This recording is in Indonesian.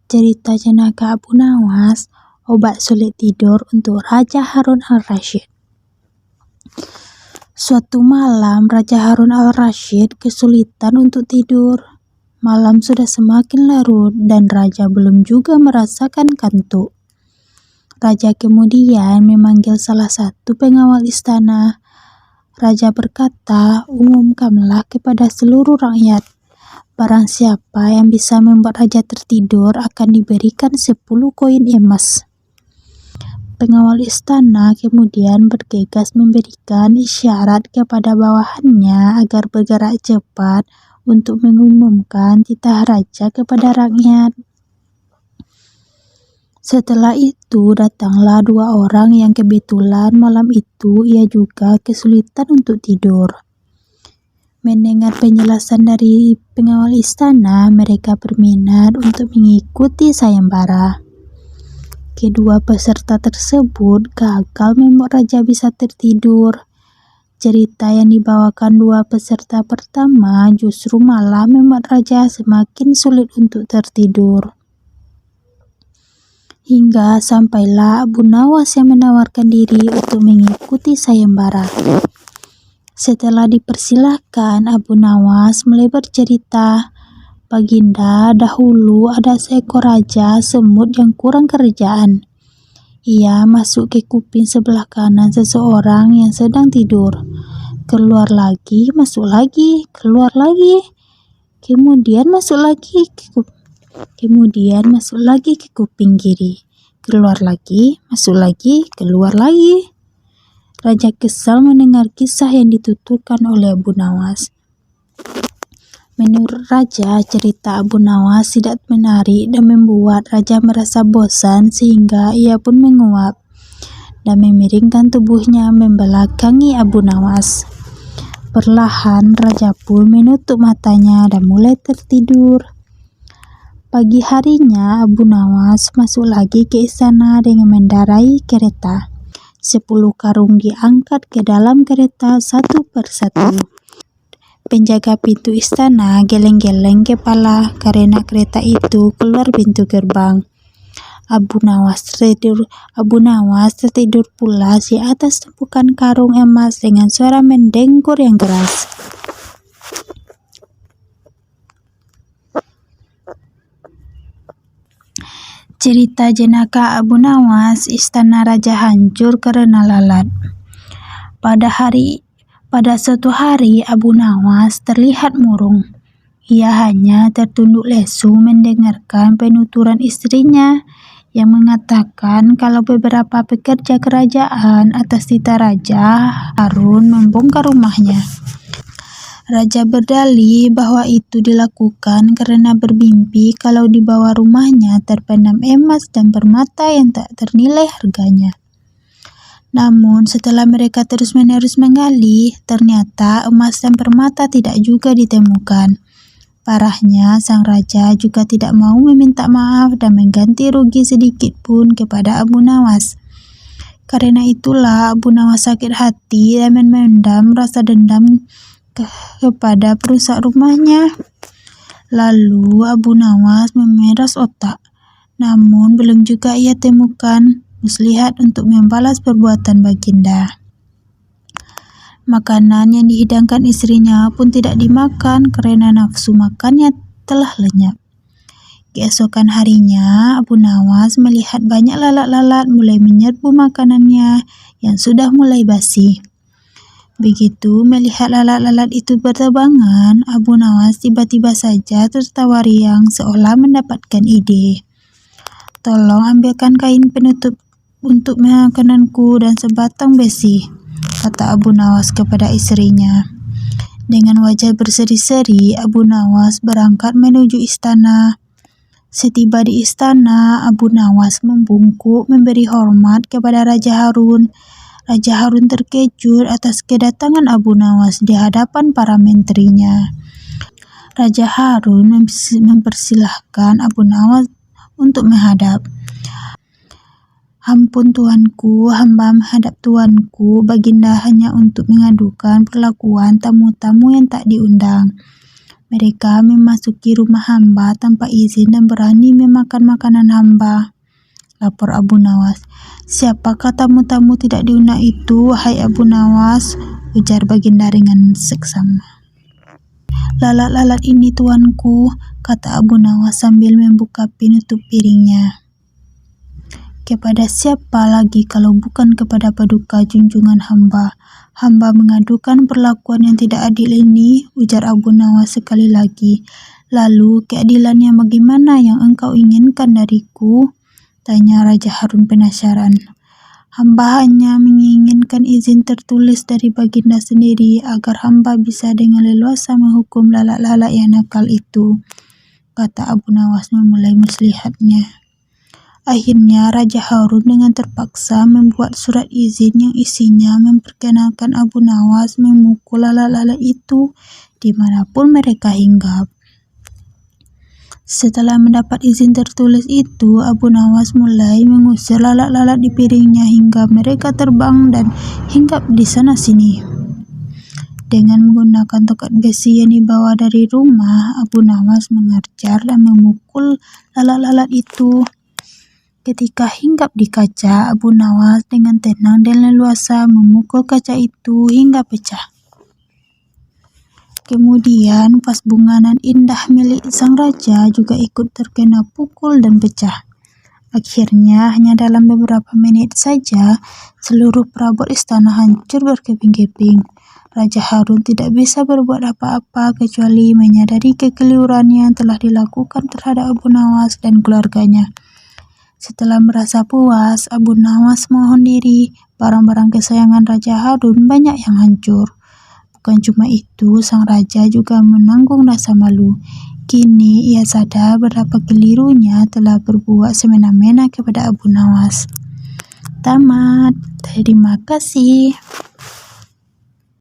Cerita Jenaka Abu Nawas, obat sulit tidur untuk Raja Harun al-Rasyid. Suatu malam, Raja Harun al-Rasyid kesulitan untuk tidur. Malam sudah semakin larut dan Raja belum juga merasakan kantuk. Raja kemudian memanggil salah satu pengawal istana. Raja berkata, "Umumkanlah kepada seluruh rakyat. Barang siapa yang bisa membuat raja tertidur akan diberikan 10 koin emas." Pengawal istana kemudian bergegas memberikan isyarat kepada bawahannya agar bergerak cepat untuk mengumumkan titah raja kepada rakyat. Setelah itu datanglah 2 orang yang kebetulan malam itu ia juga kesulitan untuk tidur. Mendengar penjelasan dari pengawal istana, mereka berminat untuk mengikuti sayembara. Kedua peserta tersebut gagal membuat raja bisa tertidur. Cerita yang dibawakan 2 peserta pertama justru malah membuat raja semakin sulit untuk tertidur. Hingga sampailah Abu Nawas yang menawarkan diri untuk mengikuti sayembara. Setelah dipersilahkan, Abu Nawas mulai bercerita, "Baginda, dahulu ada seekor raja semut yang kurang kerjaan. Ia masuk ke kuping sebelah kanan seseorang yang sedang tidur. Keluar lagi, masuk lagi, keluar lagi. Kemudian masuk lagi ke kuping kiri. Keluar lagi, masuk lagi, keluar lagi." Raja kesal mendengar kisah yang dituturkan oleh Abu Nawas. Menurut Raja, cerita Abu Nawas tidak menarik dan membuat Raja merasa bosan sehingga ia pun menguap dan memiringkan tubuhnya membelakangi Abu Nawas. Perlahan Raja pun menutup matanya dan mulai tertidur. Pagi harinya Abu Nawas masuk lagi ke istana dengan mengendarai kereta. 10 karung diangkat ke dalam kereta satu persatu. Penjaga pintu istana geleng-geleng kepala karena kereta itu keluar pintu gerbang. Abu Nawas tertidur pulas di atas tumpukan karung emas dengan suara mendengkur yang keras. Cerita Jenaka Abu Nawas, istana raja hancur karena lalat. Pada suatu hari Abu Nawas terlihat murung. Ia hanya tertunduk lesu mendengarkan penuturan istrinya yang mengatakan kalau beberapa pekerja kerajaan atas titah Raja Harun membongkar rumahnya. Raja berdalih bahwa itu dilakukan karena bermimpi kalau di bawah rumahnya terpendam emas dan permata yang tak ternilai harganya. Namun setelah mereka terus-menerus menggali, ternyata emas dan permata tidak juga ditemukan. Parahnya, sang raja juga tidak mau meminta maaf dan mengganti rugi sedikit pun kepada Abu Nawas. Karena itulah Abu Nawas sakit hati dan memendam rasa dendam kepada perusak rumahnya. Lalu Abu Nawas memeras otak, namun belum juga ia temukan muslihat untuk membalas perbuatan baginda. Makanan yang dihidangkan istrinya pun tidak dimakan karena nafsu makannya telah lenyap. Keesokan harinya, Abu Nawas melihat banyak lalat-lalat mulai menyerbu makanannya yang sudah mulai basi. Begitu melihat lalat-lalat itu berterbangan, Abu Nawas tiba-tiba saja tertawa riang seolah mendapatkan ide. "Tolong ambilkan kain penutup untuk makananku dan sebatang besi," kata Abu Nawas kepada istrinya. Dengan wajah berseri-seri, Abu Nawas berangkat menuju istana. Setiba di istana, Abu Nawas membungkuk memberi hormat kepada Raja Harun. Raja Harun terkejut atas kedatangan Abu Nawas di hadapan para menterinya. Raja Harun mempersilahkan Abu Nawas untuk menghadap. "Ampun tuanku, hamba menghadap tuanku. Baginda hanya untuk mengadukan perlakuan tamu-tamu yang tak diundang. Mereka memasuki rumah hamba tanpa izin dan berani memakan makanan hamba, lapor Abu Nawas. Siapakah tamu-tamu tidak diundang itu, wahai Abu Nawas? Ujar Baginda dengan seksama. Lalat-lalat ini tuanku, kata Abu Nawas sambil membuka penutup piringnya. Kepada siapa lagi kalau bukan kepada Paduka junjungan hamba? Hamba mengadukan perlakuan yang tidak adil ini, ujar Abu Nawas sekali lagi. Lalu keadilan yang bagaimana yang engkau inginkan dariku? Tanya Raja Harun penasaran. Hamba hanya menginginkan izin tertulis dari Baginda sendiri agar hamba bisa dengan leluasa menghukum lalat-lalat yang nakal itu, kata Abu Nawas memulai muslihatnya. Akhirnya Raja Harun dengan terpaksa membuat surat izin yang isinya memperkenankan Abu Nawas memukul lalat-lalat itu dimanapun mereka hinggap. Setelah mendapat izin tertulis itu, Abu Nawas mulai mengusir lalat-lalat di piringnya hingga mereka terbang dan hinggap di sana-sini. Dengan menggunakan tongkat besi yang dibawa dari rumah, Abu Nawas mengerjar dan memukul lalat-lalat itu. Ketika hinggap di kaca, Abu Nawas dengan tenang dan leluasa memukul kaca itu hingga pecah. Kemudian vas bunga nan indah milik sang raja juga ikut terkena pukul dan pecah. Akhirnya hanya dalam beberapa menit saja seluruh perabot istana hancur berkeping-keping. Raja Harun tidak bisa berbuat apa-apa kecuali menyadari kekeliruannya yang telah dilakukan terhadap Abu Nawas dan keluarganya. Setelah merasa puas, Abu Nawas mohon diri. Barang-barang kesayangan Raja Harun banyak yang hancur. Bukan cuma itu, sang raja juga menanggung rasa malu. Kini ia sadar betapa kelirunya telah berbuat semena-mena kepada Abu Nawas. Tamat. Terima kasih.